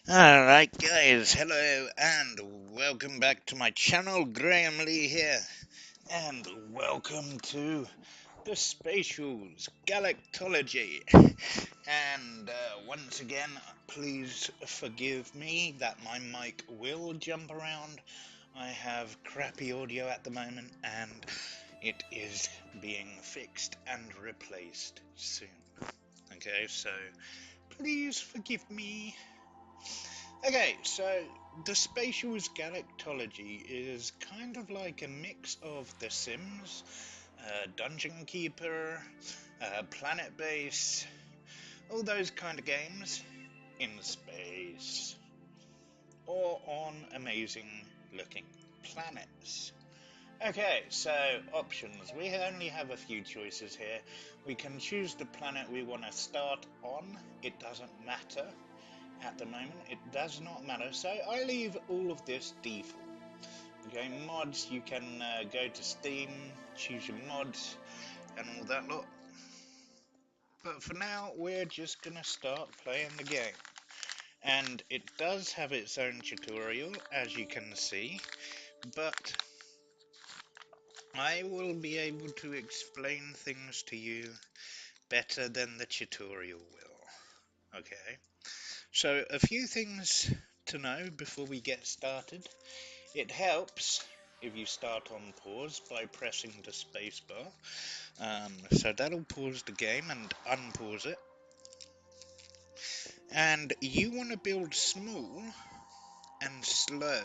Alright guys, hello and welcome back to my channel. Graham Lee here, and welcome to the Spatials Galactology. And once again, please forgive me that my mic will jump around. I have crappy audio at the moment and it is being fixed and replaced soon. Okay, so please forgive me. Okay, so the Spatials Galactology is kind of like a mix of The Sims, Dungeon Keeper, Planet Base, all those kind of games in space or on amazing looking planets. Okay, so options. We only have a few choices here. We can choose the planet we want to start on. It doesn't matter. At the moment, it does not matter, so I leave all of this default. Okay, mods, you can go to Steam, choose your mods, and all that lot. But for now, we're just gonna start playing the game. And it does have its own tutorial, as you can see, but I will be able to explain things to you better than the tutorial will. Okay, so a few things to know before we get started. It helps if you start on pause by pressing the spacebar. So that'll pause the game and unpause it. And you want to build small and slow.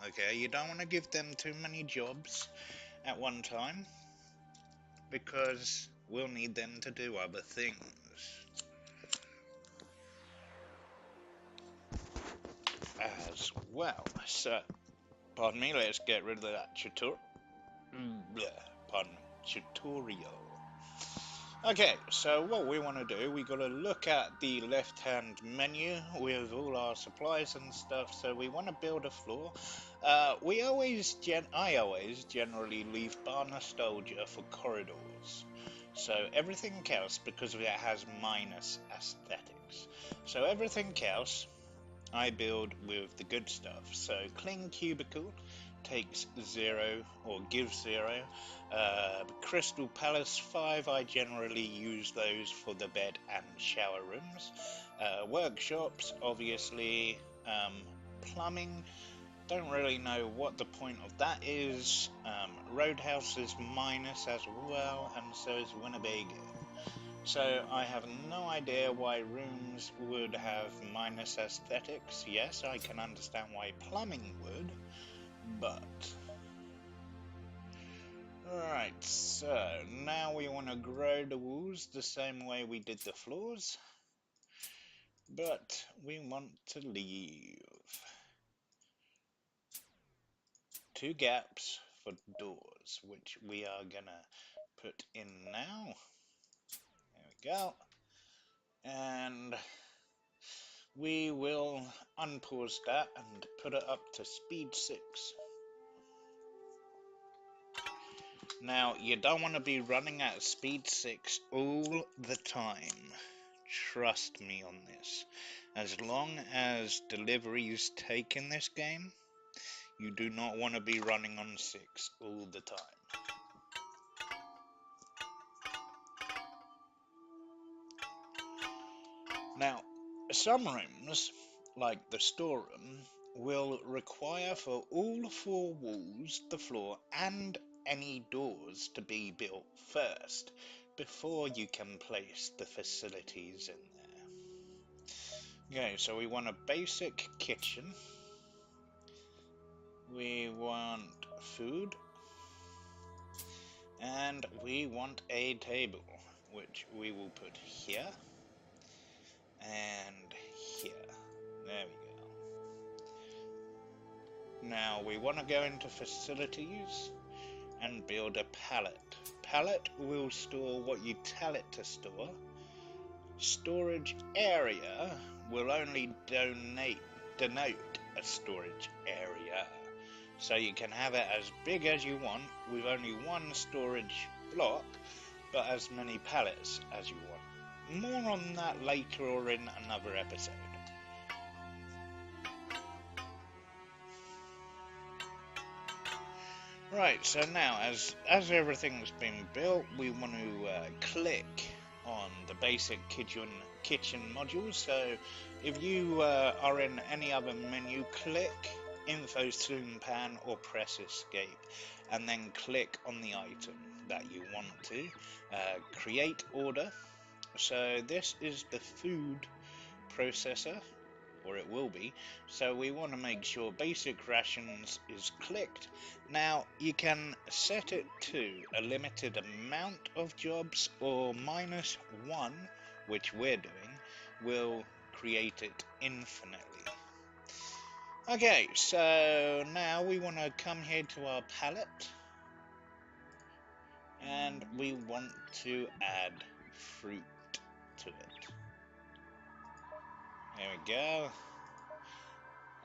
Okay, you don't want to give them too many jobs at one time because we'll need them to do other things as well. So, pardon me, let's get rid of that tutorial. Okay, so what we want to do, we got to look at the left-hand menu with all our supplies and stuff. So we want to build a floor. I always generally leave bar nostalgia for corridors. So everything else, because it has minus aesthetics. So everything else, I build with the good stuff. So clean cubicle takes 0 or gives 0. Crystal Palace 5, I generally use those for the bed and shower rooms. Workshops, obviously. Plumbing, don't really know what the point of that is. Roadhouse is minus as well, and so is Winnebago. So I have no idea why rooms would have minus aesthetics. Yes, I can understand why plumbing would, but... Alright, so now we want to grow the walls the same way we did the floors, but we want to leave 2 gaps for doors, which we are gonna put in now. There we go. And we will unpause that and put it up to speed 6. Now, you don't want to be running at speed 6 all the time. Trust me on this. As long as deliveries take in this game, you do not want to be running on 6 all the time. Now, some rooms, like the storeroom, will require for all 4 walls, the floor, and any doors to be built first before you can place the facilities in there. Okay, so we want a basic kitchen. We want food. And we want a table, which we will put here and here. There we go. Now we want to go into facilities and build a pallet. Pallet will store what you tell it to store. Storage area will only denote a storage area. So you can have it as big as you want with only 1 storage block, but as many pallets as you want. More on that later or in another episode. Right, so now as everything's been built, we want to click on the basic kitchen module. So if you are in any other menu, click Info Zoom Pan or press Escape, and then click on the item that you want to create order. So this is the food processor, or it will be. So we want to make sure basic rations is clicked. Now you can set it to a limited amount of jobs, or -1, which we're doing, will create it infinitely. Okay, so now we want to come here to our palette and we want to add fruit to it. There we go.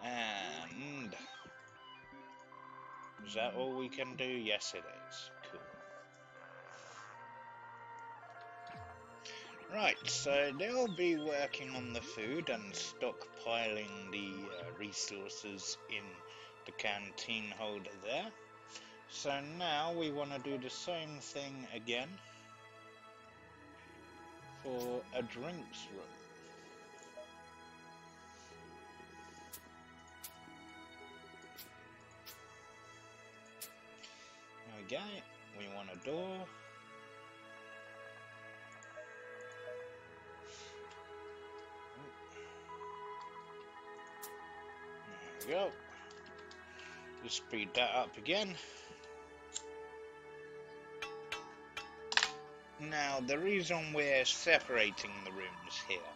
And is that all we can do? Yes, it is. Cool. Right, so they'll be working on the food and stockpiling the resources in the canteen holder there. So now we want to do the same thing again for a drinks room. There we go. We want a door. There we go. Just speed that up again. Now, the reason we're separating the rooms here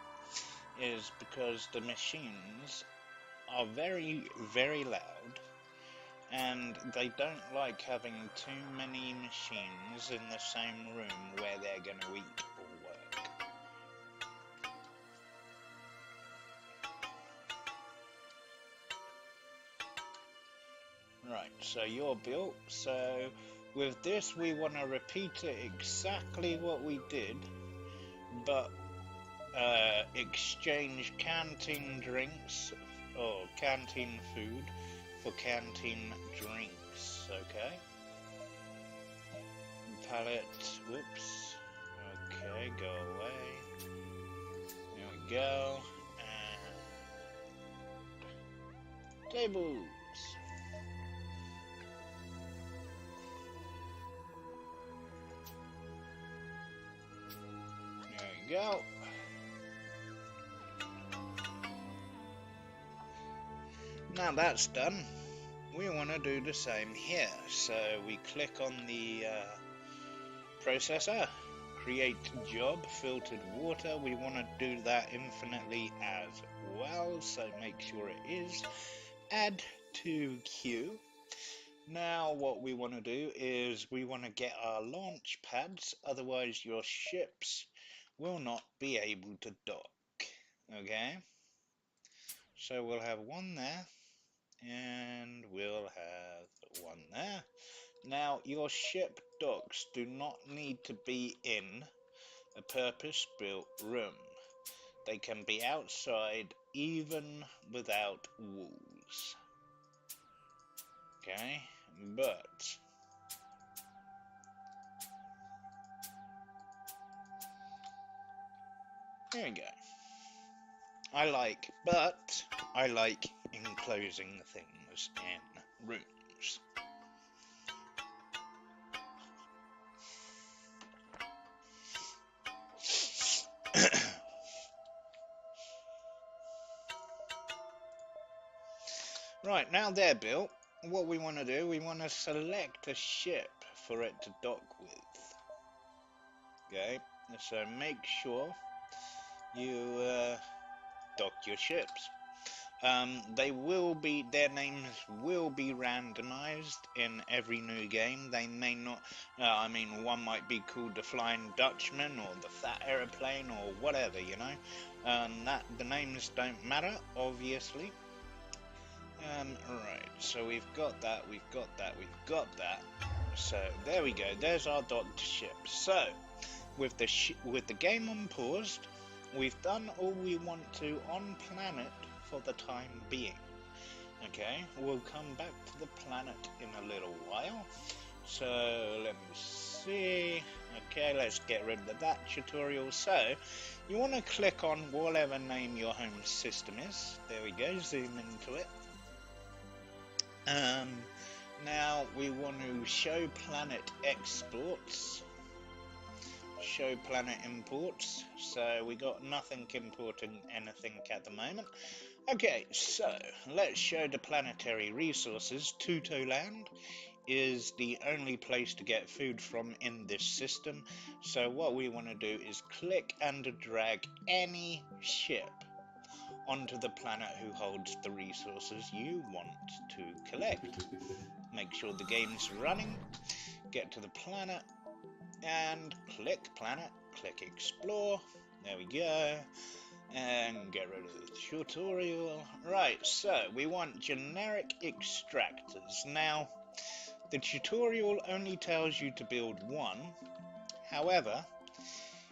is because the machines are very, very loud, and they don't like having too many machines in the same room where they're going to eat or work. Right, so you're built. So with this we want to repeat it exactly what we did, but exchange canteen drinks or canteen food for canteen drinks. Okay, palette, whoops, okay, go away, there we go, and tables. There we go. Now that's done, we want to do the same here. So we click on the processor, create job, filtered water. We want to do that infinitely as well, so make sure it is. Add to queue. Now what we want to do is we want to get our launch pads, otherwise your ships will not be able to dock. Okay, so we'll have one there, and we'll have one there. Now your ship docks do not need to be in a purpose-built room. They can be outside even without walls. Okay, but there we go. I like enclosing things in rooms. Right, now they're built, what we want to do, we want to select a ship for it to dock with. Okay, so make sure you dock your ships. Their names will be randomized in every new game. They may not, one might be called the Flying Dutchman or the Fat Aeroplane or whatever, you know. The names don't matter, obviously. Right, so we've got that. So there we go. There's our docked ship. So with the game on paused, we've done all we want to on planet for the time being. Okay, we'll come back to the planet in a little while. So let me see. Okay, let's get rid of that tutorial. So you want to click on whatever name your home system is. There we go, zoom into it. Now we want to show planet exports, show planet imports. So we got nothing importing anything at the moment. Okay, so let's show the planetary resources. Tutoland is the only place to get food from in this system. So what we want to do is click and drag any ship onto the planet who holds the resources you want to collect. Make sure the game's running, get to the planet and click planet, click explore, there we go, and get rid of the tutorial. Right, so we want generic extractors. Now the tutorial only tells you to build one, however,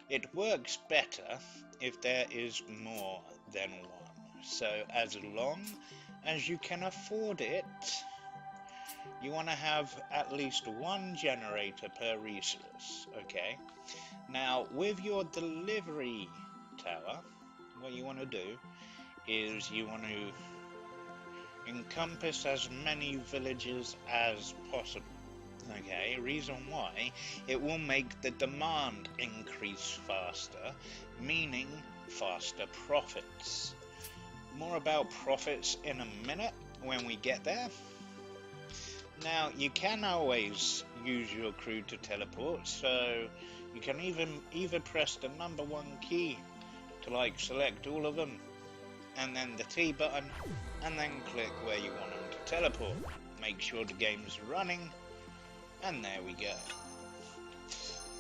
it works better if there is more than one. So as long as you can afford it, you want to have at least one generator per resource, okay? Now, with your delivery tower, what you want to do is you want to encompass as many villages as possible. Okay, reason why, it will make the demand increase faster, meaning faster profits. More about profits in a minute when we get there. Now, you can always use your crew to teleport, so you can either press the #1 key to select all of them, and then the T button, and then click where you want them to teleport. Make sure the game's running, and there we go.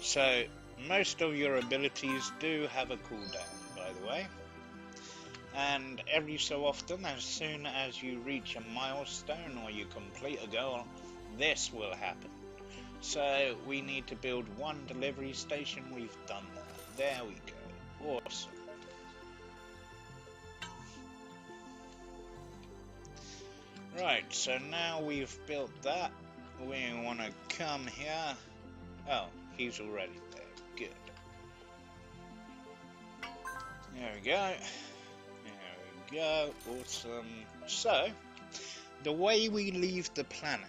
So most of your abilities do have a cooldown, by the way, and every so often, as soon as you reach a milestone or you complete a goal, this will happen. So we need to build one delivery station. We've done that. There we go. Awesome. Right, so now we've built that, we want to come here. Oh, he's already there. Good. There we go. There we go. Awesome. So, the way we leave the planet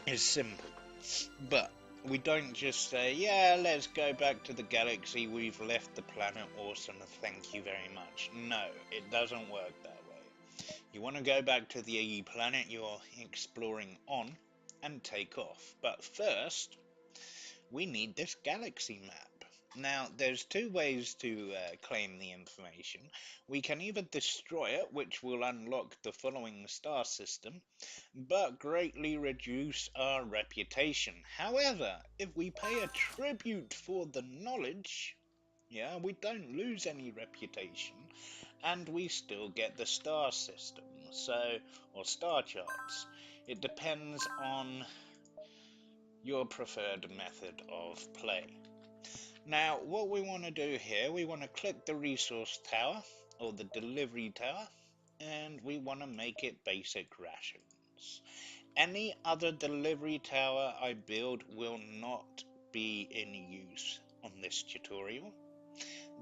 is simple. But we don't just say, yeah, let's go back to the galaxy, we've left the planet, awesome, thank you very much. No, it doesn't work that way. You want to go back to the planet you're exploring on and take off. But first, we need this galaxy map. Now, there's two ways to claim the information. We can either destroy it, which will unlock the following star system, but greatly reduce our reputation. However, if we pay a tribute for the knowledge, yeah, we don't lose any reputation, and we still get the star system, or star charts. It depends on your preferred method of play. Now, what we want to do here, we want to click the resource tower, or the delivery tower, and we want to make it basic rations. Any other delivery tower I build will not be in use on this tutorial,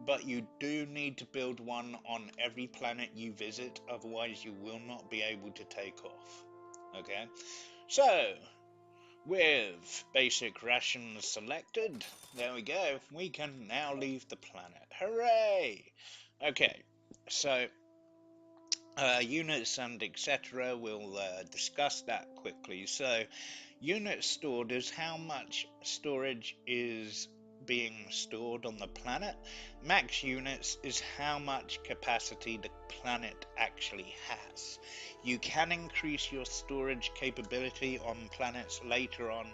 but you do need to build one on every planet you visit, otherwise you will not be able to take off. Okay, so with basic rations selected, there we go, we can now leave the planet. Hooray! Okay, so units and etc. we'll discuss that quickly. So units stored is how much storage is being stored on the planet. Max units is how much capacity the planet actually has. You can increase your storage capability on planets later on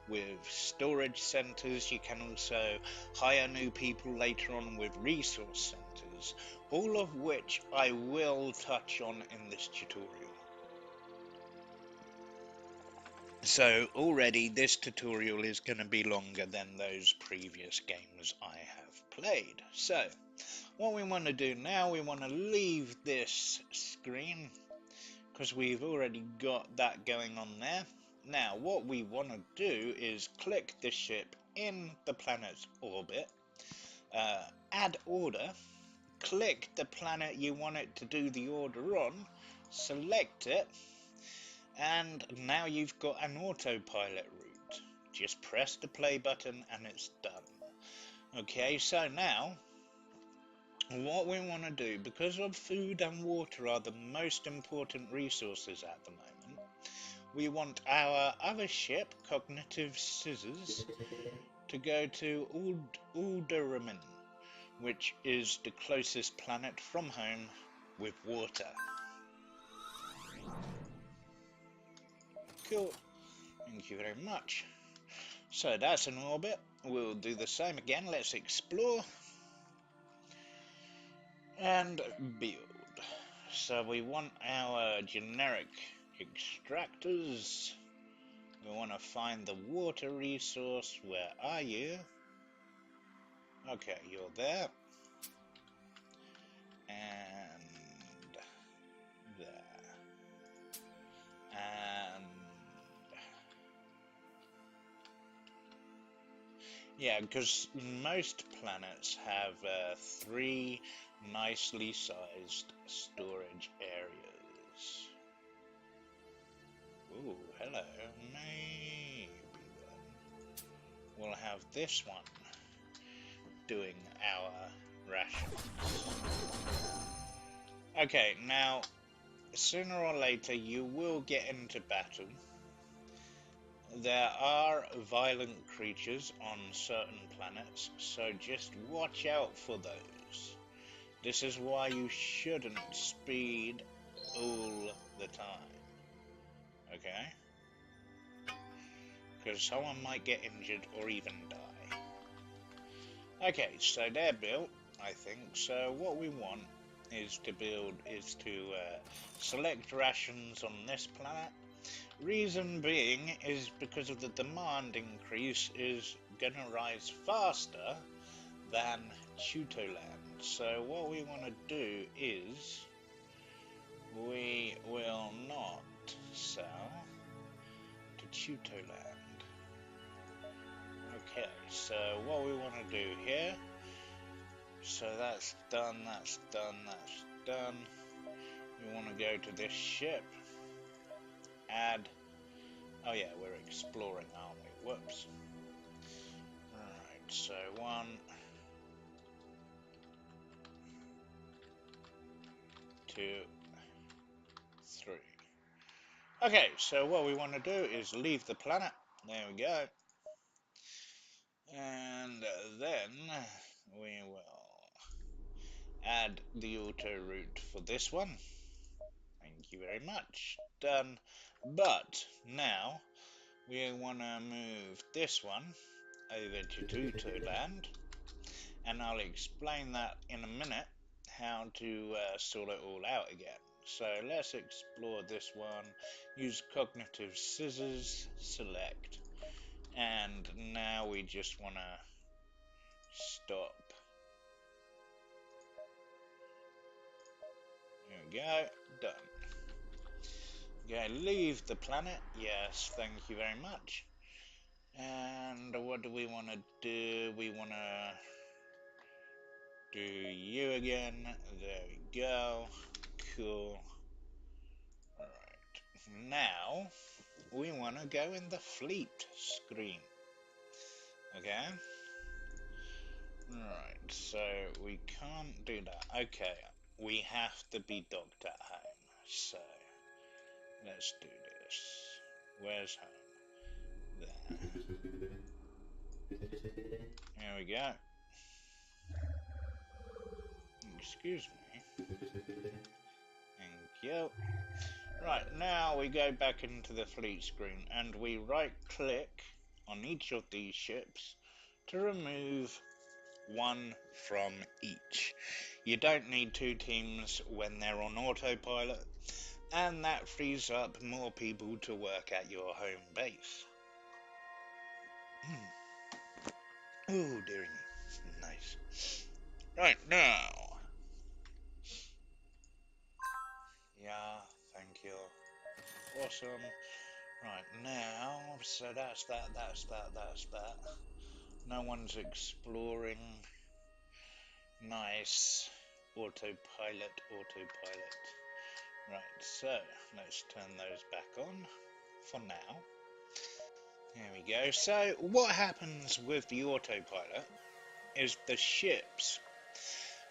with storage centers. You can also hire new people later on with resource centers, all of which I will touch on in this tutorial. So already this tutorial is going to be longer than those previous games I have played. So What we want to do now, we want to leave this screen because we've already got that going on there. Now what we want to do is click the ship in the planet's orbit, add order, click the planet you want it to do the order on, select it, and now you've got an autopilot route. Just press the play button and it's done. Okay, so now what we want to do, because of food and water are the most important resources at the moment, we want our other ship, Cognitive Scissors, to go to Alderman, which is the closest planet from home with water. Cool, thank you very much. So that's an orbit. We'll do the same again. Let's explore and build. So we want our generic extractors. We want to find the water resource. Where are you? Okay, you're there. And there. And yeah, because most planets have 3 nicely sized storage areas. Ooh, hello. Maybe then we'll have this one doing our rations. Okay, now sooner or later you will get into battle. There are violent creatures on certain planets, so just watch out for those. This is why you shouldn't speed all the time. Okay? Because someone might get injured or even die. Okay, so they're built, I think. So what we want is to select rations on this planet. Reason being is because of the demand increase is gonna rise faster than Chutoland. So what we want to do is we will not sell to Chutoland. Okay, so what we want to do here, so that's done, that's done, that's done. We want to go to this ship, add, oh yeah, we're exploring, aren't we? Whoops. Alright, so 1, 2, 3. Okay, so what we want to do is leave the planet. There we go. And then we will add the auto route for this one. Thank you very much. Done. But now we want to move this one over to Tutoland, and I'll explain that in a minute how to sort it all out again. So let's explore this one. Use Cognitive Scissors, select, and now we just want to stop. There we go, done. Okay, leave the planet. Yes, thank you very much. And what do we want to do? We want to do you again. There we go. Cool. Alright. Now, we want to go in the fleet screen. Okay? Right, so we can't do that. Okay, we have to be docked at home. So, let's do this. Where's home? There. There we go. Excuse me. Thank you. Right, now we go back into the fleet screen and we right click on each of these ships to remove one from each. You don't need 2 teams when they're on autopilot, and that frees up more people to work at your home base. Oh, dearie me. Nice. Right, now, bottom. Right, now, so that's that. No one's exploring. Nice. Autopilot. Right, so let's turn those back on for now. There we go. So what happens with the autopilot is the ships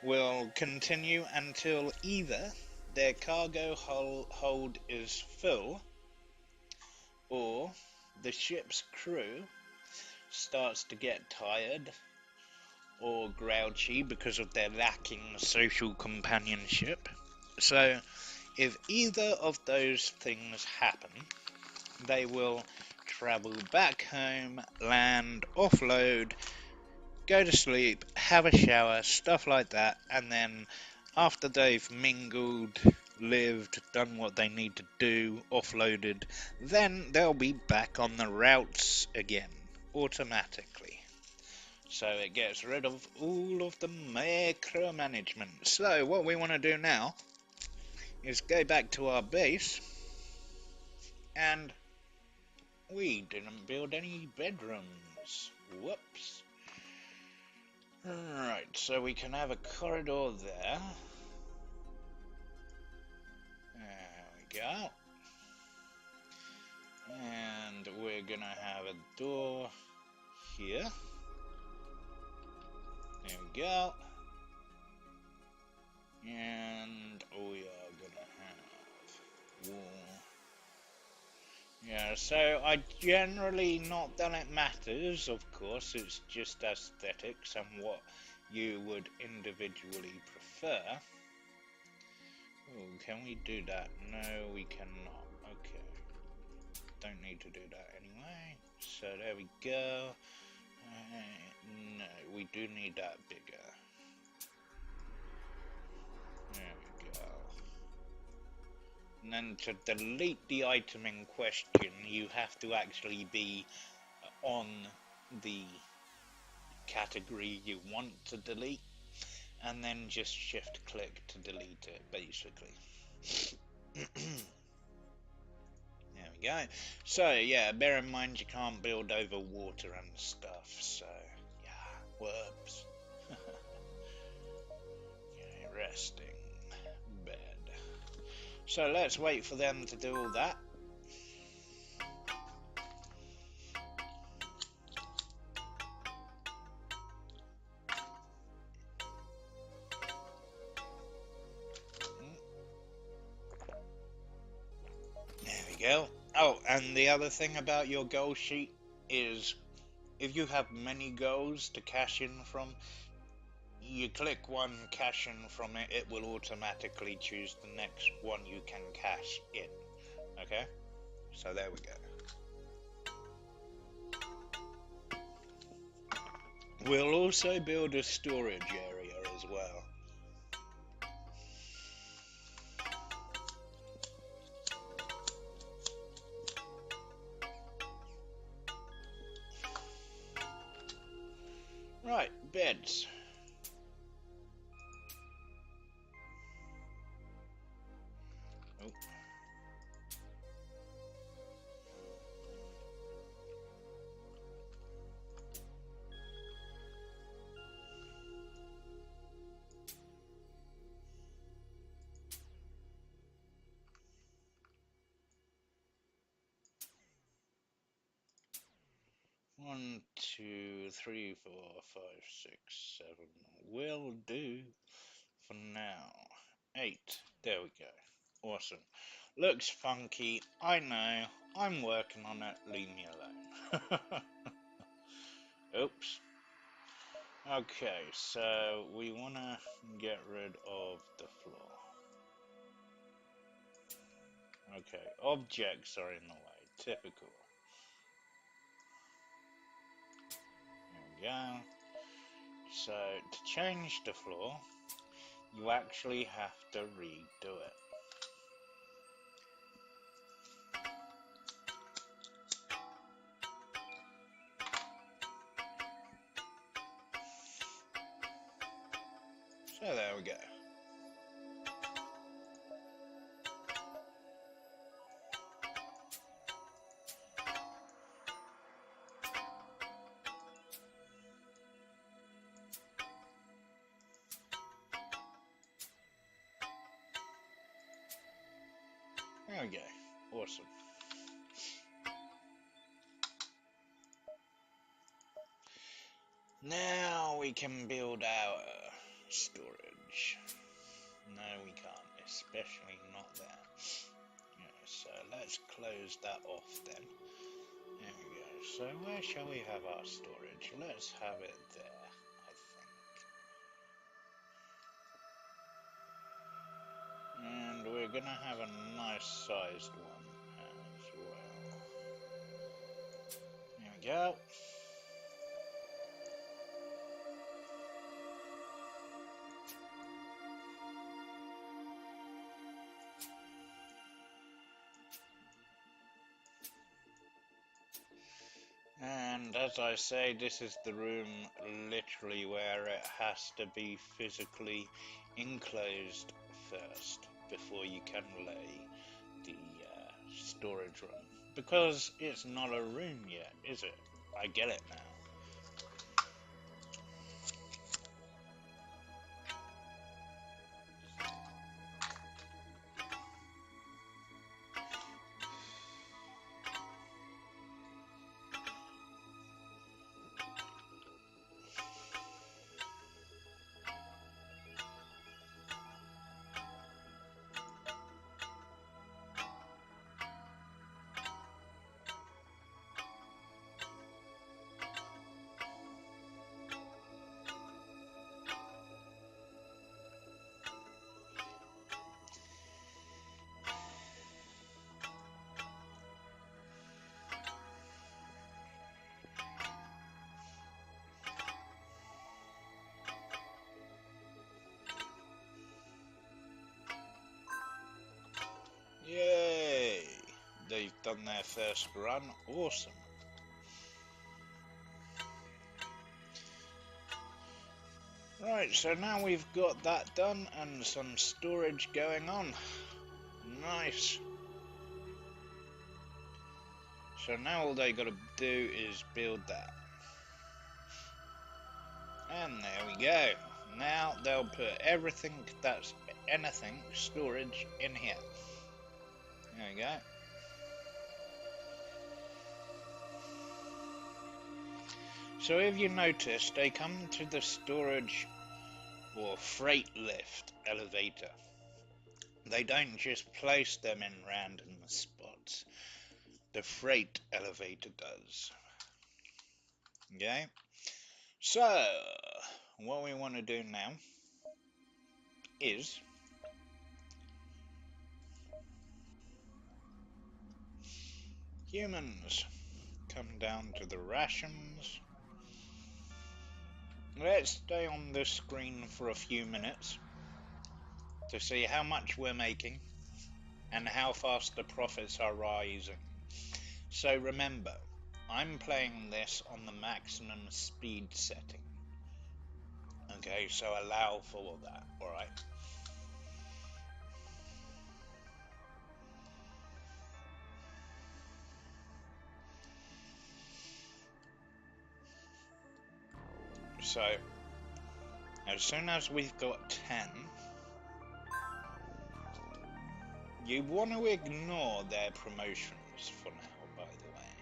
will continue until either their cargo hold is full, or the ship's crew starts to get tired or grouchy because of their lacking social companionship. So if either of those things happen, they will travel back home, land, offload, go to sleep, have a shower, stuff like that, and then after they've mingled, lived, done what they need to do, offloaded, then they'll be back on the routes again, automatically. So it gets rid of all of the micromanagement. So what we want to do now is go back to our base, and we didn't build any bedrooms. Whoops. Right, so we can have a corridor there. There we go. And we're gonna have a door here. There we go. And we are gonna have wall. Yeah, so I generally, not that it matters, of course, it's just aesthetics and what you would individually prefer. Oh, can we do that? No, we cannot. Okay. Don't need to do that anyway. So there we go. No, we do need that bigger. There we go. And then to delete the item in question, you have to actually be on the category you want to delete, and then just shift click to delete it, basically. There we go. So yeah, bear in mind you can't build over water and stuff, so yeah, whoops. Okay, resting bed. So let's wait for them to do all that. There we go. Oh, and the other thing about your goal sheet is if you have many goals to cash in from, you click one, cash in from it, it will automatically choose the next one you can cash in. Okay? So there we go. We'll also build a storage area as well. Right, beds. Oh. 1, 2, 3, 4, 5, 6, 7 will do for now. 8. There we go. Awesome. Looks funky. I know. I'm working on it. Leave me alone. Oops. Okay, so we want to get rid of the floor. Okay, objects are in the way. Typical. There we go. So, to change the floor, you actually have to redo it. So there we go. There we go. Awesome. Now we can build our storage. No, we can't, especially not there. Yeah, so let's close that off then. There we go. So where shall we have our storage? Let's have it there, I think. And we're gonna have a nice sized one as well. There we go. And as I say, this is the room literally where it has to be physically enclosed first before you can lay the storage room. Because it's not a room yet, is it? I get it now. Yay! They've done their first run. Awesome. Right, so now we've got that done and some storage going on. Nice. So now all they gotta do is build that. And there we go. Now they'll put everything that's anything storage in here. There we go. So if you notice, they come to the storage or freight lift elevator. They don't just place them in random spots. The freight elevator does. Okay? So, what we want to do now is humans. Come down to the rations. Let's stay on this screen for a few minutes to see how much we're making and how fast the profits are rising. So remember, I'm playing this on the maximum speed setting. Okay, so allow for that, alright? So, as soon as we've got 10, you want to ignore their promotions for now, by the way.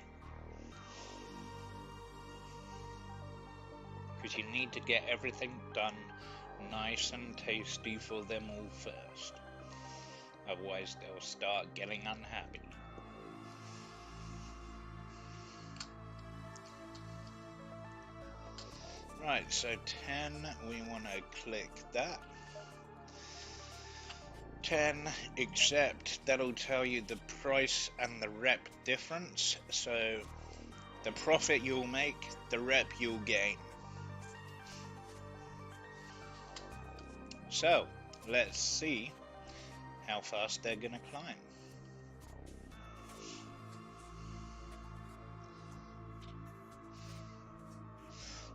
Because you need to get everything done nice and tasty for them all first. Otherwise they'll start getting unhappy. Right, so 10, we want to click that. 10, except that'll tell you the price and the rep difference. So the profit you'll make, the rep you'll gain. So let's see how fast they're gonna climb.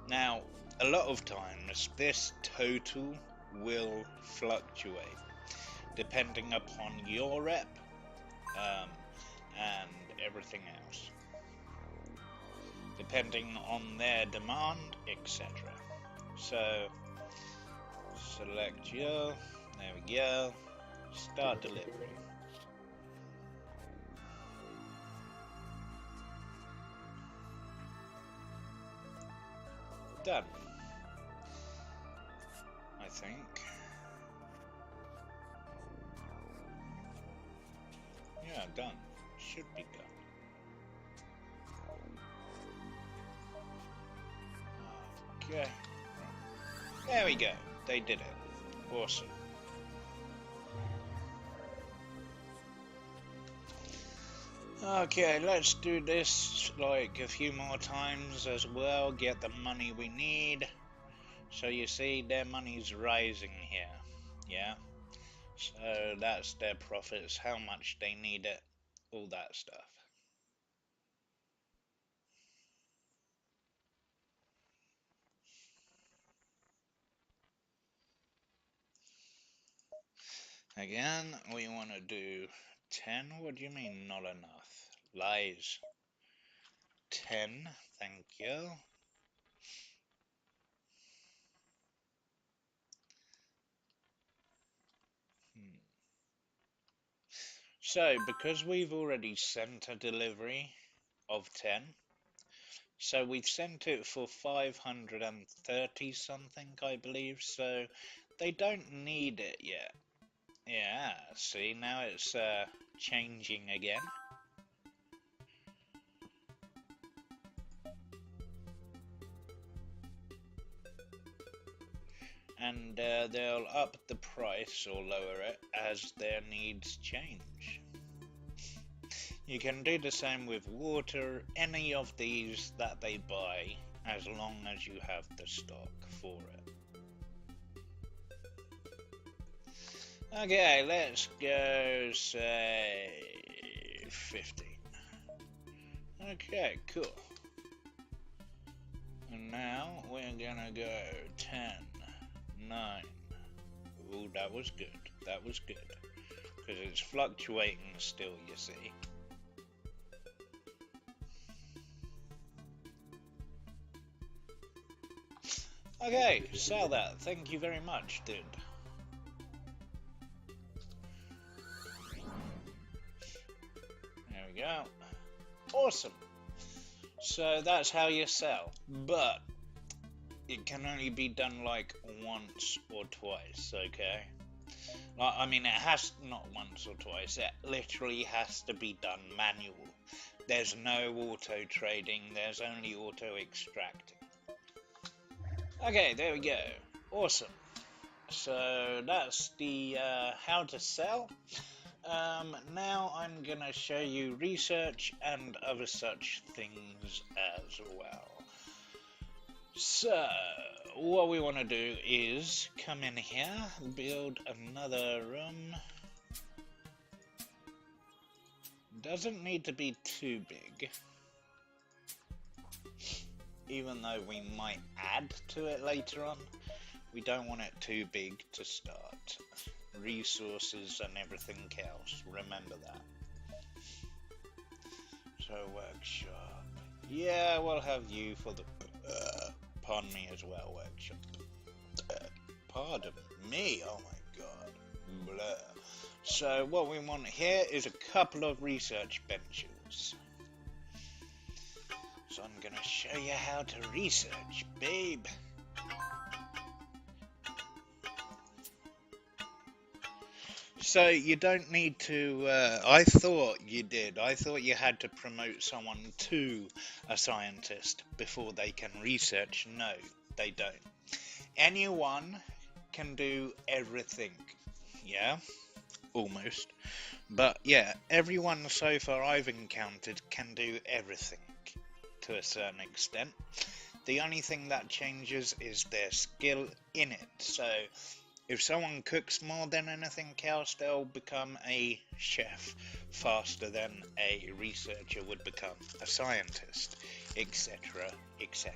Now, a lot of times this total will fluctuate depending upon your rep and everything else, depending on their demand, etc. So select your, there we go, start delivery. done. I think. Yeah, done. Should be done. Okay. There we go. They did it. Awesome. Okay, let's do this like a few more times as well. Get the money we need. So you see, their money's rising here. Yeah. So that's their profits, how much they need it, all that stuff. Again, we want to do 10. What do you mean, not enough? Lies. 10, thank you. So, because we've already sent a delivery of 10, so we've sent it for 530 something, I believe, so they don't need it yet. Yeah, see, now it's changing again. And they'll up the price or lower it as their needs change. You can do the same with water, any of these that they buy, as long as you have the stock for it. Okay, let's go say 15. Okay, cool. And now we're gonna go 10, 9. Ooh, that was good. That was good. Because it's fluctuating still, you see. Okay, sell that. Thank you very much, dude. There we go. Awesome. So that's how you sell. But it can only be done like once or twice, okay? Like, I mean, it has not once or twice. It literally has to be done manual. There's no auto trading. There's only auto extracting. Okay, there we go. Awesome. So that's the how to sell. Now I'm gonna show you research and other such things as well. So what we want to do is come in here, build another room. Doesn't need to be too big, even though we might add to it later on. We don't want it too big to start. Resources and everything else, remember that. So workshop, yeah, we'll have you for the pardon me as well, workshop. Pardon me, oh my god, blur. So what we want here is a couple of research benches. So I'm gonna show you how to research, babe. So you don't need to, I thought you did. I thought you had to promote someone to a scientist before they can research. No, they don't. Anyone can do everything. Yeah, almost. But yeah, everyone so far I've encountered can do everything to a certain extent. The only thing that changes is their skill in it. So if someone cooks more than anything else, they'll become a chef faster than a researcher would become a scientist, etc., etc.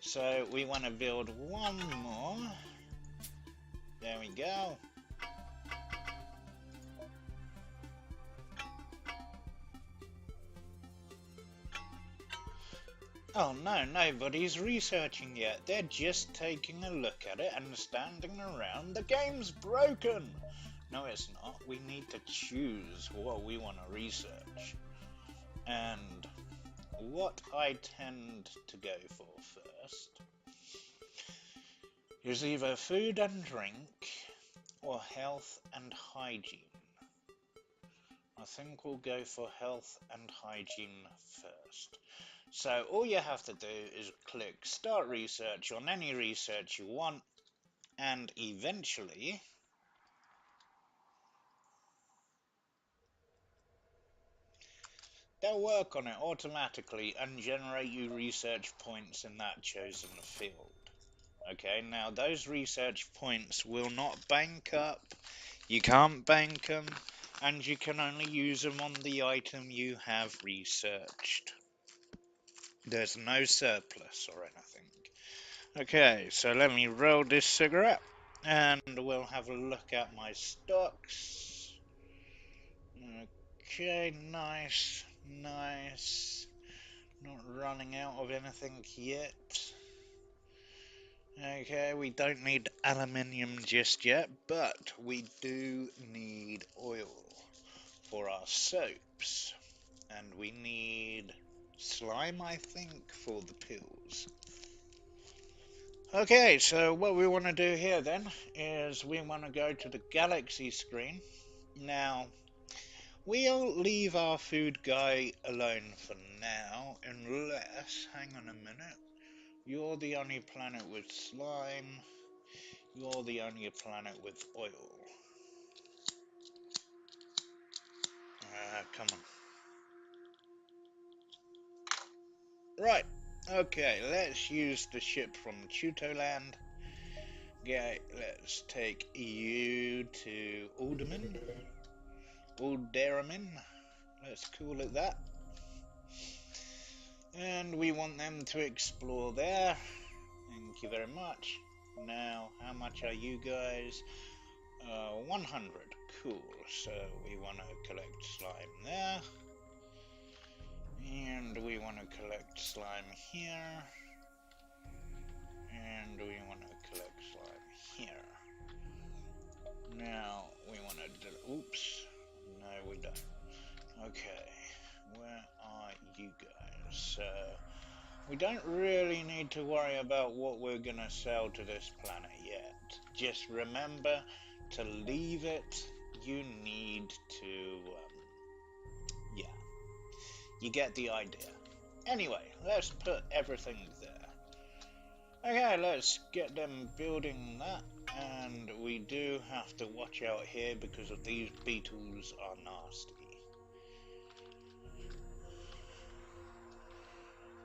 So we want to build one more. There we go. Oh no, nobody's researching yet. They're just taking a look at it and standing around. The game's broken! No, it's not. We need to choose what we want to research. And what I tend to go for first is either food and drink or health and hygiene. I think we'll go for health and hygiene first. So all you have to do is click start research on any research you want, and eventually they'll work on it automatically and generate you research points in that chosen field. Okay, now those research points will not bank up, you can't bank them, and you can only use them on the item you have researched. There's no surplus or anything. Okay, so let me roll this cigarette and we'll have a look at my stocks. Okay, nice, nice. Not running out of anything yet. Okay, we don't need aluminium just yet, but we do need oil for our soaps. And we need slime, I think, for the pills. Okay, so what we want to do here then is we want to go to the galaxy screen. Now, we'll leave our food guy alone for now, unless, hang on a minute, you're the only planet with slime, you're the only planet with oil. Come on. Right, okay, let's use the ship from Chutoland. Okay, let's take you to Alderamin, let's call it that. And we want them to explore there. Thank you very much. Now, how much are you guys? 100. Cool. So we want to collect slime there. And we want to collect slime here. And we want to collect slime here. Now, we want to do... Oops. No, we don't. Okay. Where are you guys? So... we don't really need to worry about what we're gonna sell to this planet yet. Just remember to leave it. You need to, yeah, you get the idea. Anyway, let's put everything there. Okay, let's get them building that. And we do have to watch out here because of these beetles are nasty.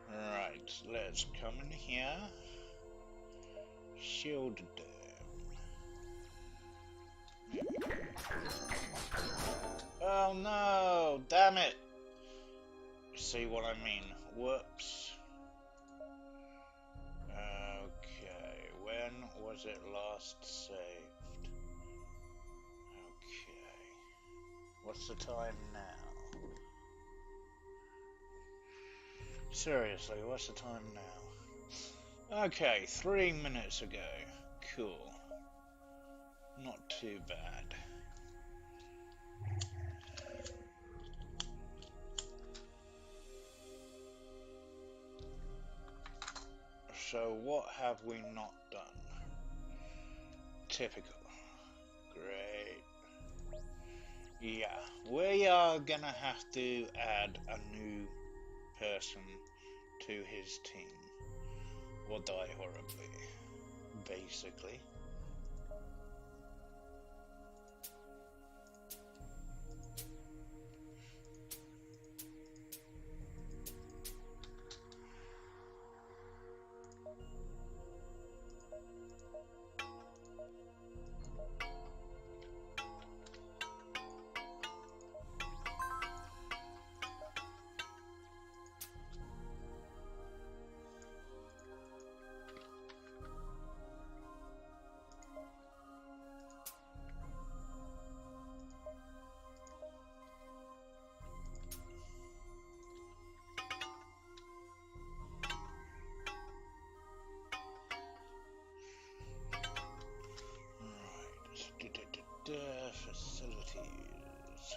Right, let's come in here. Shield dome. Oh no, damn it. See what I mean? Whoops. Okay, when was it last saved? Okay. What's the time now? Seriously, what's the time now? Okay, 3 minutes ago. Cool. Not too bad. So what have we not done? Typical. Great. Yeah, we are gonna have to add a new person to his team, or die horribly, basically. Facilities.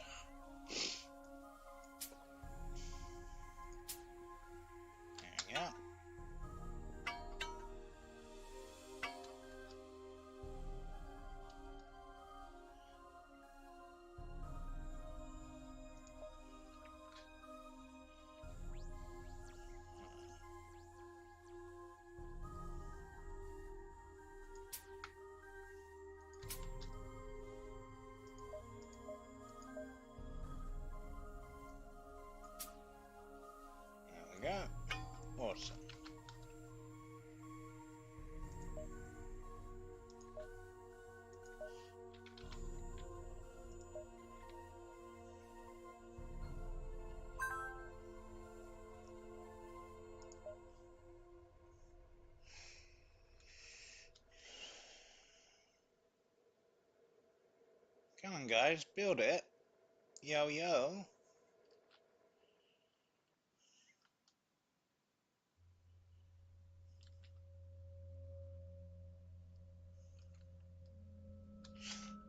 Come on, guys, build it. Yo, yo.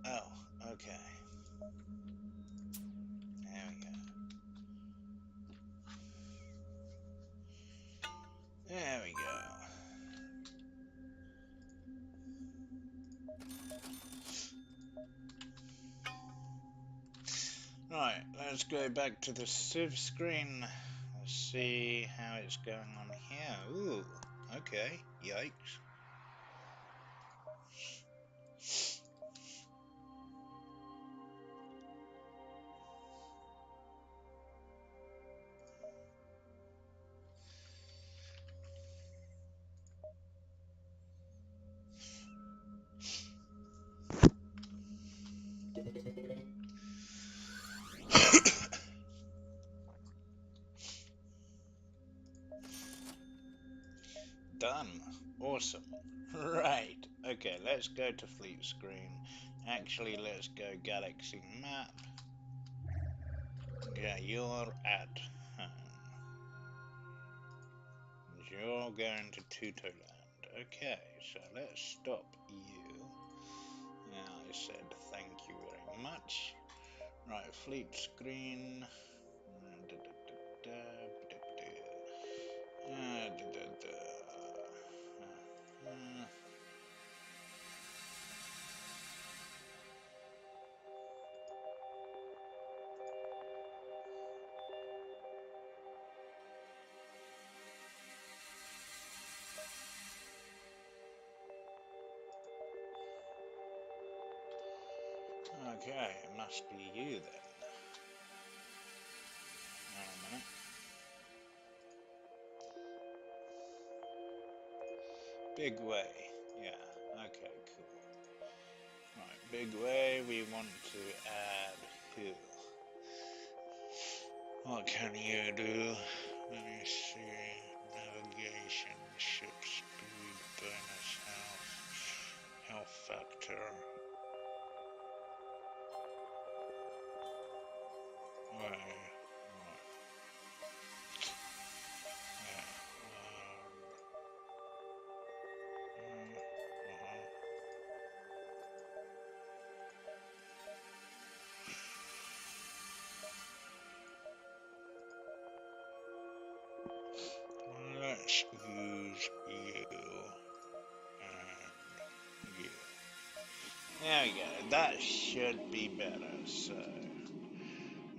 Oh, okay. There we go. There we go. Right, let's go back to the Civ screen. Let's see how it's going on here. Ooh, okay. Yikes. Done. Awesome. Right. Okay, let's go to fleet screen. Actually, let's go galaxy map. Yeah, you're at home. You're going to Tutoland. Okay, so let's stop you. Now I said thank you very much. Right, fleet screen. Okay, it must be you then. Hang on a minute. Big way. Yeah, okay, cool. Right, big way, we want to add who? What can you do? Let me see. Navigation, ship speed, bonus health factor. Right, right. Yeah. Let's use you and you. There we go. That should be better. So,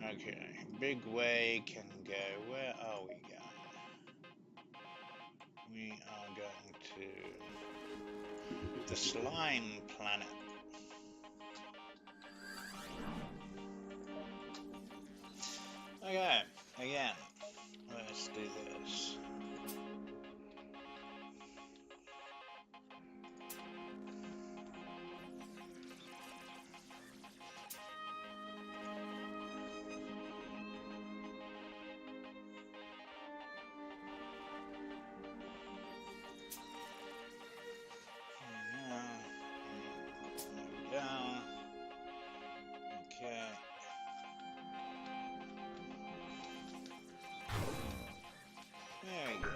okay. Big way can go. Where are we going? We are going to the slime planet. Okay, again, let's do this. Down. Okay. There we go.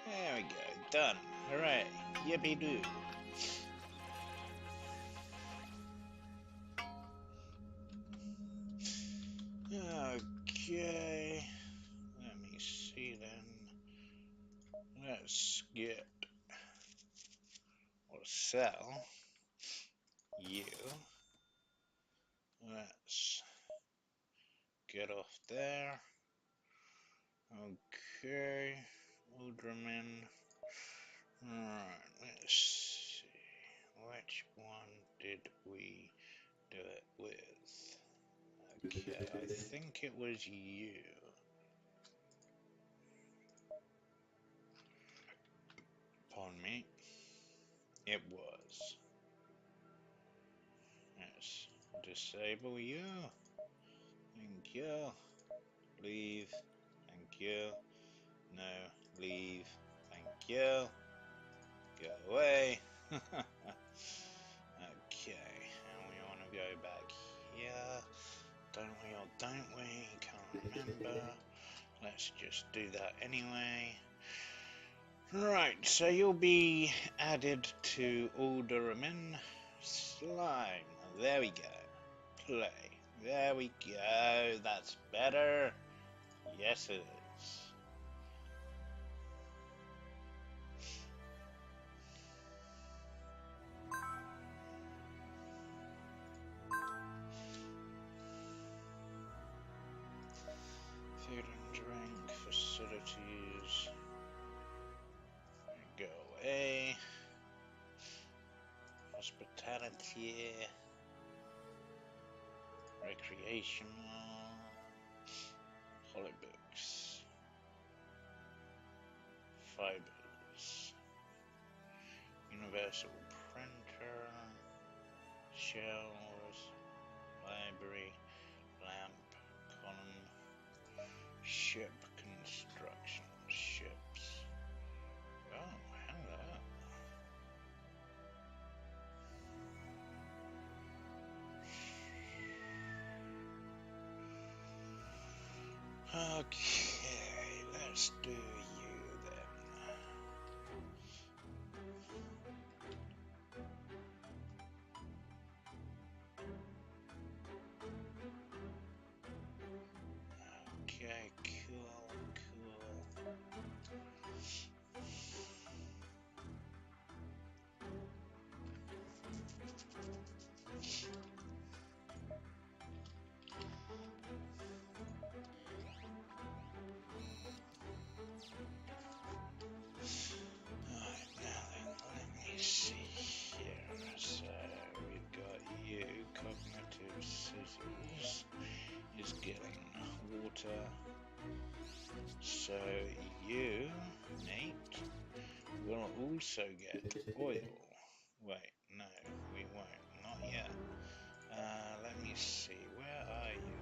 There we go. Done. Hooray. Yippee doo. Okay. Let me see then. Let's get or sell you. Let's get off there. Okay. Ultraman. Alright, let's see. Which one did we do it with? Okay, I think it was you. Pardon me. It was. Yes. Disable you. Thank you. Leave. Thank you. No. Leave. Thank you. Go away. Okay. And we want to go back here. Don't we or don't we? Can't remember. Let's just do that anyway. Right, so you'll be added to Alderman Slime. There we go. Play. There we go. That's better. Yes, it is. Food and drink facilities. Go away. Hospitality. Recreational. Holybooks. Fibers. Universal printer. Shelves. Library. Lamp. Column. Ship construction. Ships. Oh, hello. Okay, let's do you then. Okay, cool, cool. Alright, now then, let me see here. So, we've got you, cognitive scissors is getting water. So, you, mate, will also get oil. Wait, no, we won't. Not yet. Let me see. Where are you?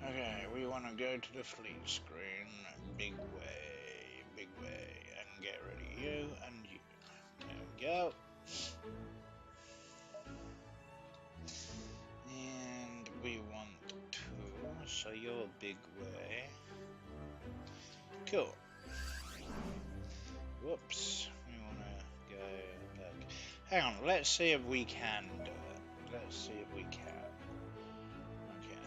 Okay, we want to go to the fleet screen. Big way, and get rid of you and you. There we go. And we want two, so you're big way. Cool. Whoops, we want to go back. Hang on, let's see if we can do it. Let's see if we can. Okay.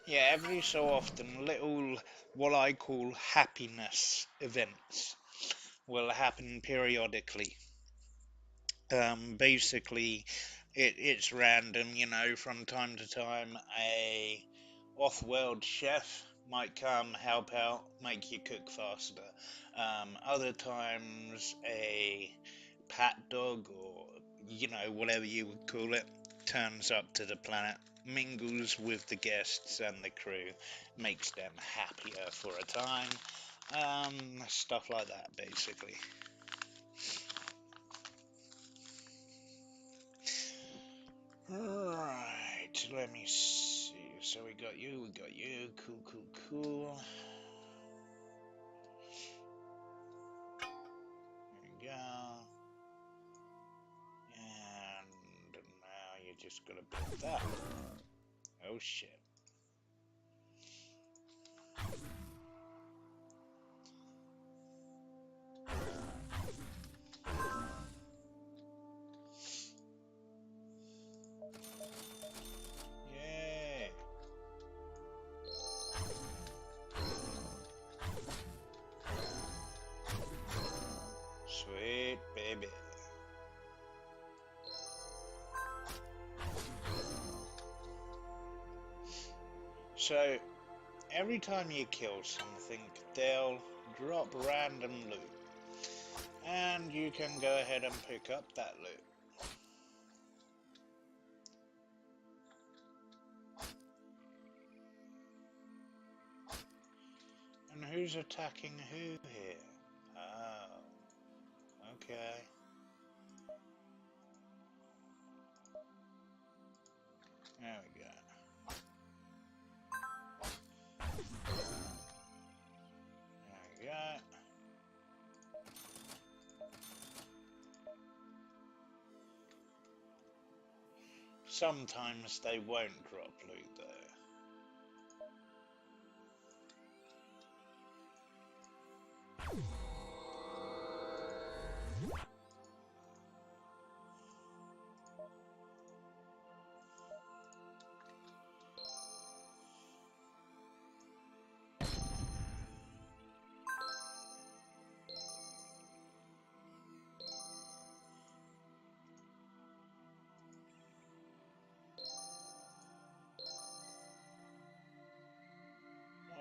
Yeah, every so often, little, what I call happiness events will happen periodically. Basically, it's random, you know, from time to time, a off-world chef might come, help out, make you cook faster. Other times, a pat dog or, you know, whatever you would call it, turns up to the planet, mingles with the guests and the crew, makes them happier for a time. Stuff like that, basically. Right, let me see. So we got you, cool, cool, cool. There we go. And now you just gotta put that. Oh shit. Yeah. Sweet baby. So, every time you kill something, they'll drop random loot. And you can go ahead and pick up that loot. And who's attacking who here? Oh, okay. There we go. There we go. Sometimes they won't drop loot though.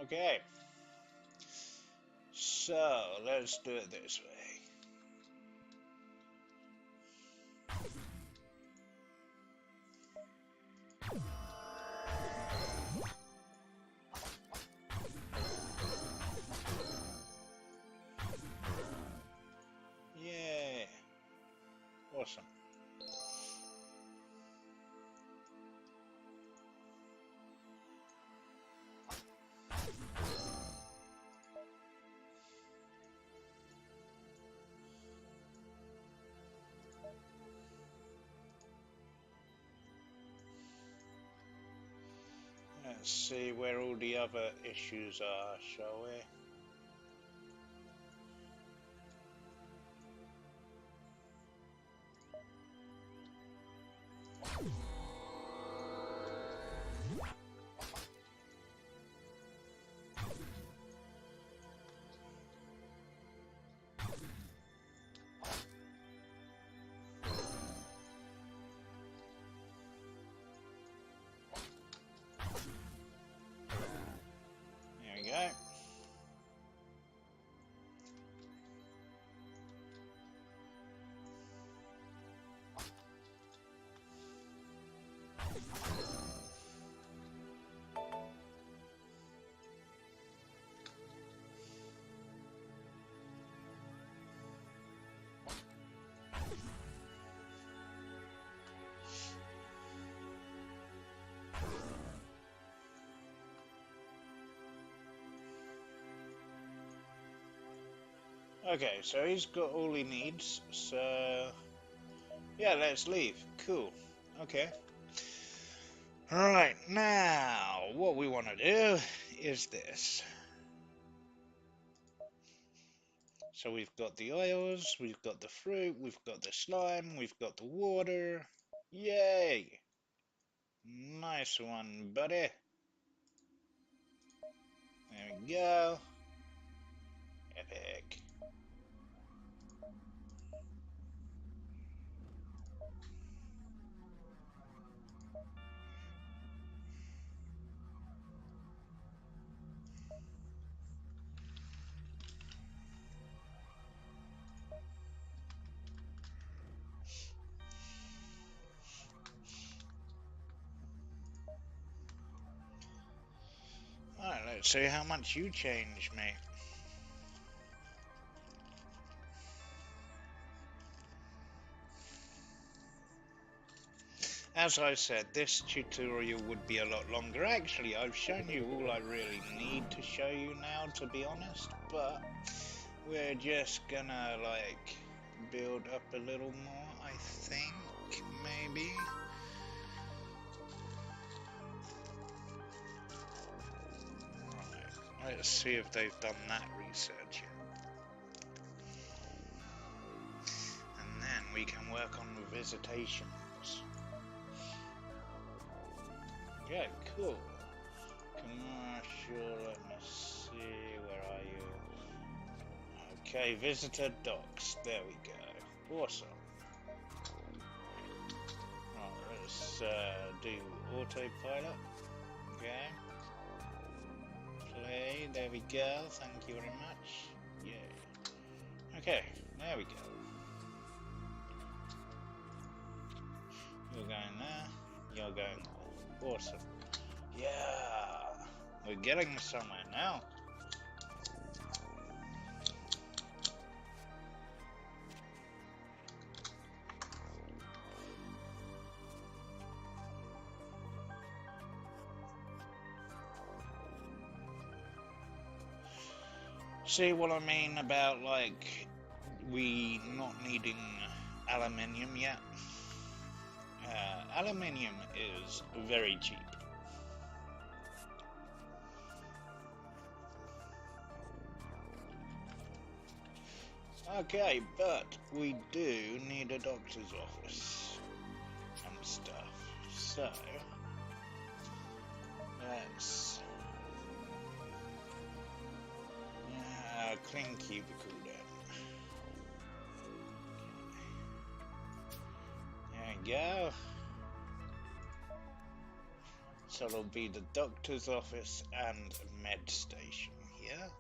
Okay. So, let's do it this way. Yeah. Awesome. Let's see where all the other issues are, shall we? There we go. Okay, so he's got all he needs, so yeah, let's leave. Cool. Okay. Alright, now what we want to do is this. So we've got the oils, we've got the fruit, we've got the slime, we've got the water. Yay! Nice one, buddy. There we go. Epic. Alright, let's see how much you change, mate. As I said, this tutorial would be a lot longer. Actually, I've shown you all I really need to show you now, to be honest, but we're just gonna, like, build up a little more, I think, maybe. Let's see if they've done that research yet. And then we can work on the visitations. Yeah, cool. Commercial, let me see, where are you? Okay, visitor docs, there we go. Awesome. Right, let's do autopilot. Okay. Play, there we go, thank you very much. Yeah. Okay, there we go. You're going there, you're going there. Awesome. Yeah, we're getting somewhere now. See what I mean about, like, we not needing aluminium yet? Aluminium is very cheap. Okay, but we do need a doctor's office and stuff. So, let's clean cubicle then. There we go. So it'll be the doctor's office and med station here.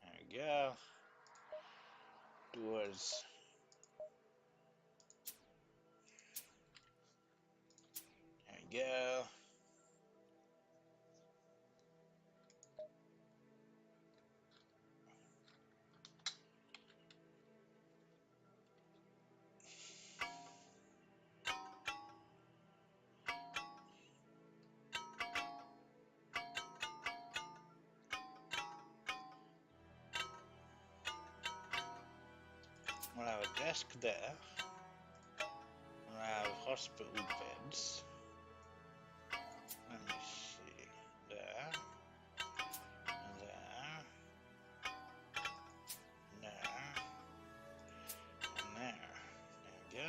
There we go. Doors. There we go. We'll have a desk there. We'll have hospital beds. Let me see. There. There. There. And there. There we go.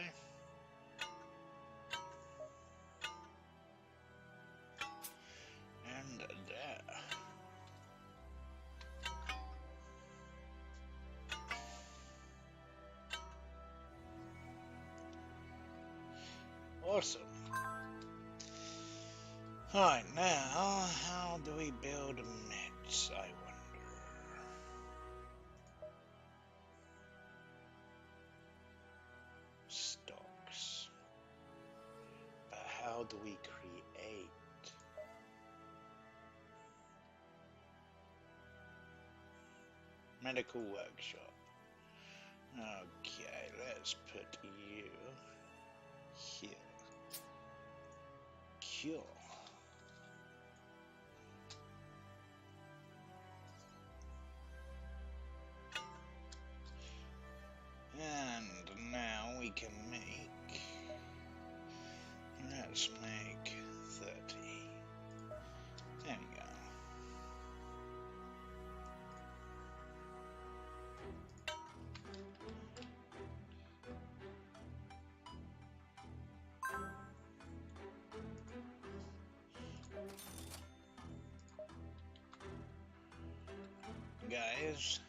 And there. Awesome. Alright, now, how do we build meds, I wonder? Stocks. But how do we create? Medical workshop. Okay, let's put you here. Cure. And now we can make, let's make 30. There we go. Guys,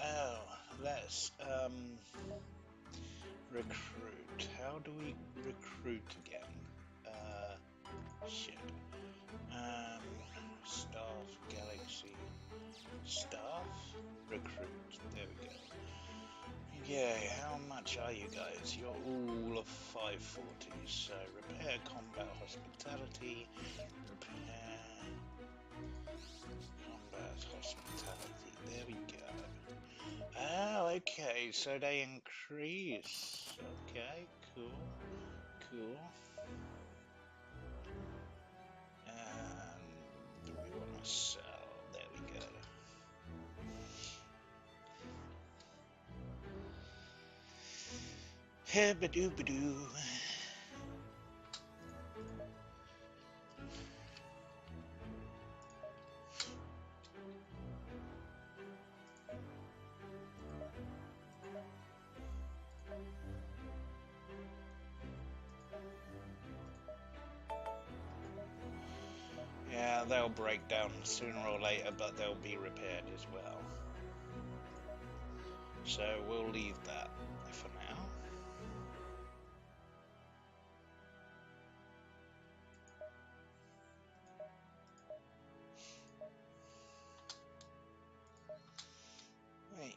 oh, let's recruit. How do we recruit again? Shit. Staff, Galaxy, staff, recruit. There we go. Yeah, how much are you guys? You're all of 540. So repair, combat, hospitality, repair, combat, hospitality. There we go. Oh, okay, so they increase. Okay, cool, cool. And do we want to sell? There we go. Hebba-doo-ba-doo. Yeah, they'll break down sooner or later, but they'll be repaired as well. So we'll leave that for now. Wait.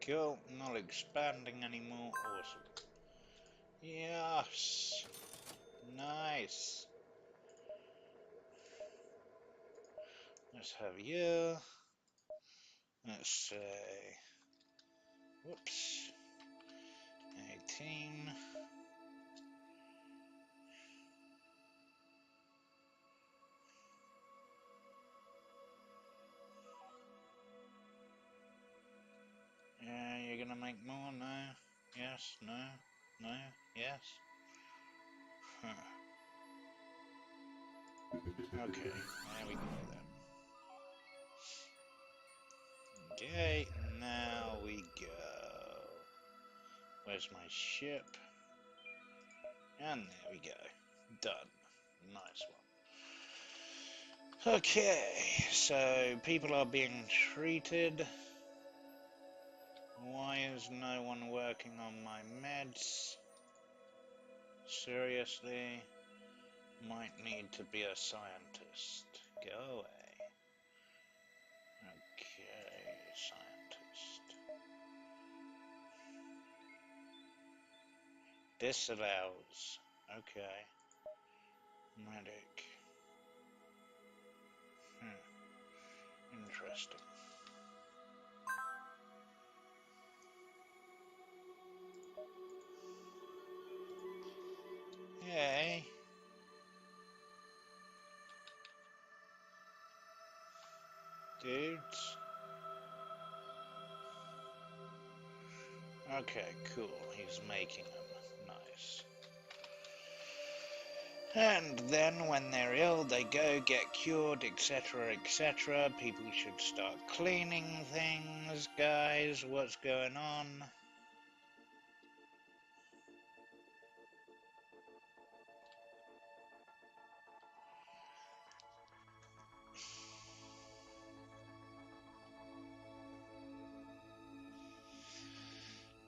Cool, not expanding anymore. Awesome. Yes. Nice. Let's have you. Let's say, whoops, 18. Yeah, you're gonna make more? No. Yes, no, no, yes. Huh. Okay, there we go then. Okay, now we go. Where's my ship? And there we go. Done. Nice one. Okay, so people are being treated. Why is no one working on my meds? Seriously? Might need to be a scientist. Go away. Okay, scientist. Disallows. Okay. Medic. Interesting. Yay. Dudes. Okay, cool. He's making them. Nice. And then when they're ill, they go get cured, etc., etc. People should start cleaning things, guys. What's going on?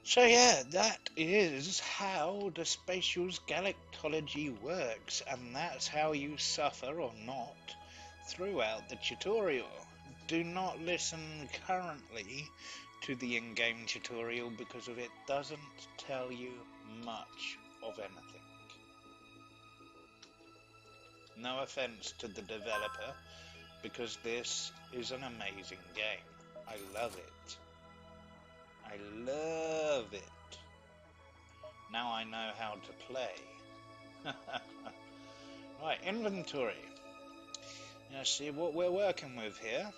So yeah, that is how the Spatials Galactology works, and that's how you suffer or not throughout the tutorial. Do not listen currently to the in-game tutorial because it doesn't tell you much of anything. No offense to the developer, because this is an amazing game. I love it. I love it. Now I know how to play. Right, inventory. Now see what we're working with here.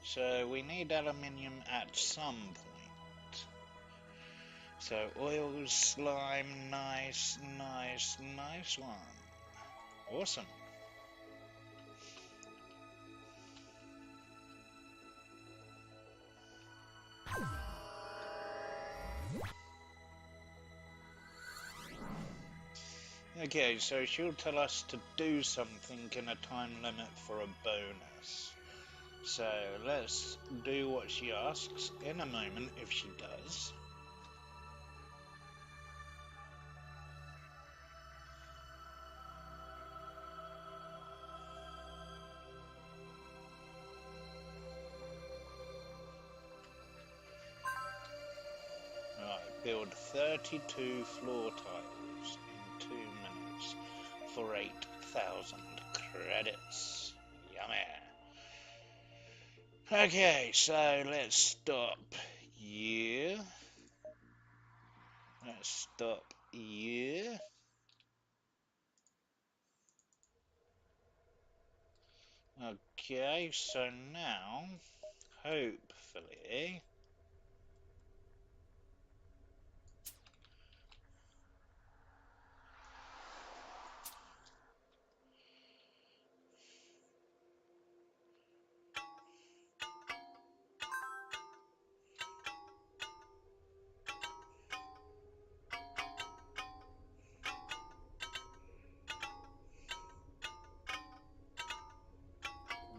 So we need aluminium at some point. So oils, slime, nice, nice, nice one. Awesome. Okay, so she'll tell us to do something in a time limit for a bonus. So let's do what she asks in a moment if she does. Right, build 32 floor tiles in 2 minutes for 8,000 credits. Yummy. Okay, so let's stop you. Let's stop you. Okay, so now, hopefully,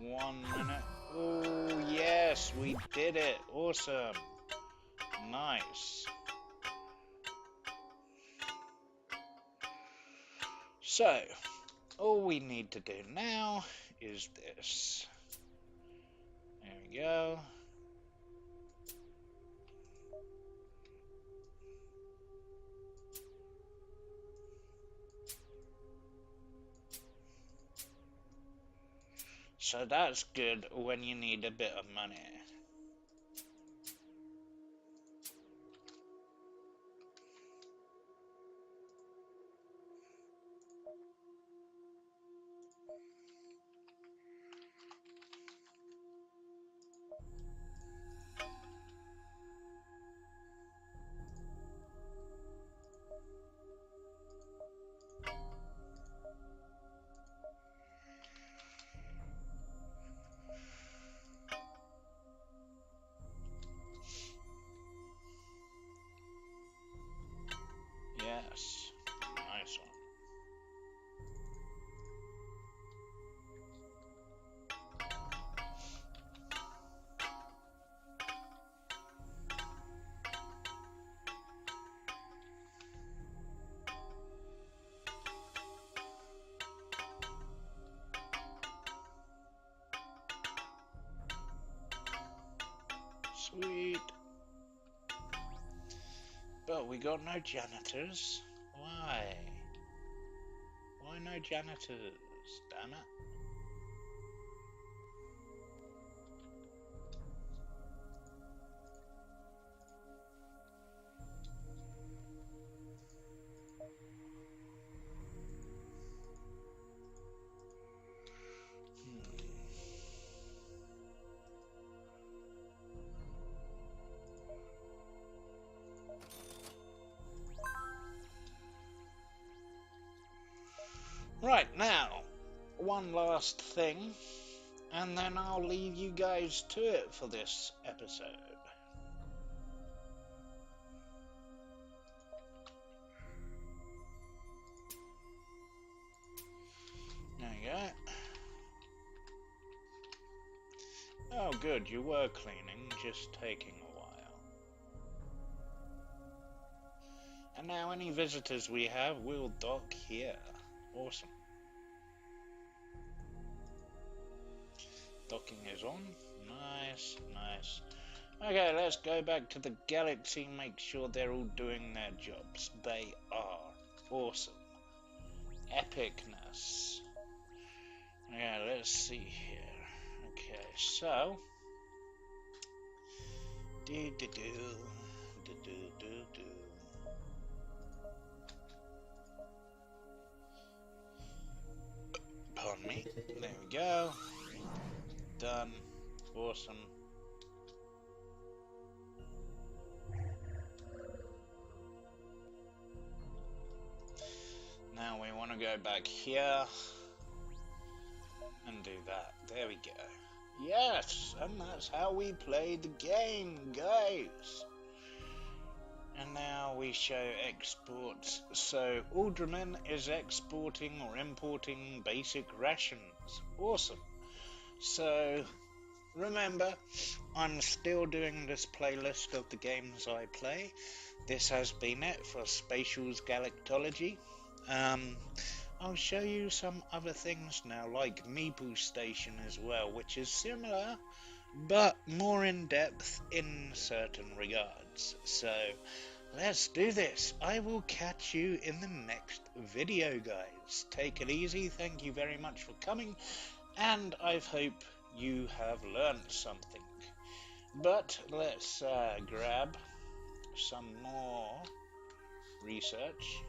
one minute. Oh, yes, we did it. Awesome. Nice. So, all we need to do now is this. There we go. So that's good when you need a bit of money. Yes. Nice one. Sweet. But we got no janitors. Why? Why no janitors? Damn it. Right, now, one last thing, and then I'll leave you guys to it for this episode. There you go. Oh, good, you were cleaning, just taking a while. And now any visitors we have will dock here. Awesome. Docking is on. Nice, nice. Okay, let's go back to the galaxy and make sure they're all doing their jobs. They are. Awesome. Epicness. Okay, let's see here. Okay, so. Do do do. Do do do do. Pardon me. There we go. Done. Awesome. Now we want to go back here and do that. There we go. Yes, and that's how we play the game, guys. And now we show exports. So Alderman is exporting or importing basic rations. Awesome. So remember, I'm still doing this playlist of the games I play. This has been it for Spatials Galactology. I'll show you some other things now, like Meeple Station as well, which is similar, but more in depth in certain regards. So, let's do this. I will catch you in the next video, guys. Take it easy. Thank you very much for coming, and I hope you have learned something. But let's grab some more research.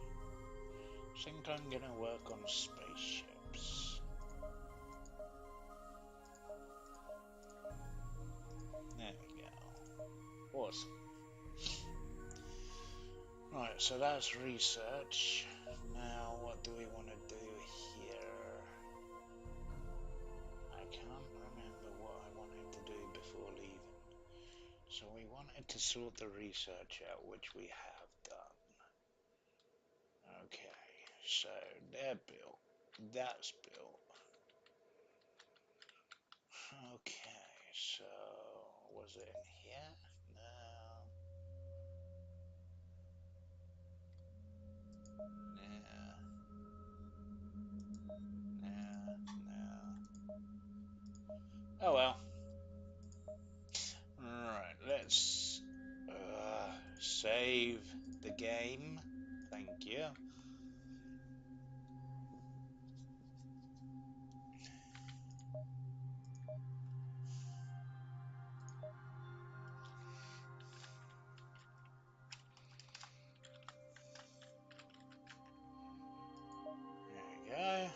I think I'm gonna work on spaceships. course. Right, so that's research. Now, what do we want to do here? I can't remember what I wanted to do before leaving. So we wanted to sort the research out, which we have done. Okay, so they're built. That's built. Okay, so was it in here? No. No. No. Oh well. Alright, let's save the game. Thank you. There we go.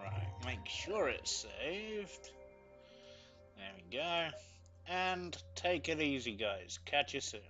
Right, make sure it's saved. There we go. And take it easy, guys. Catch you soon.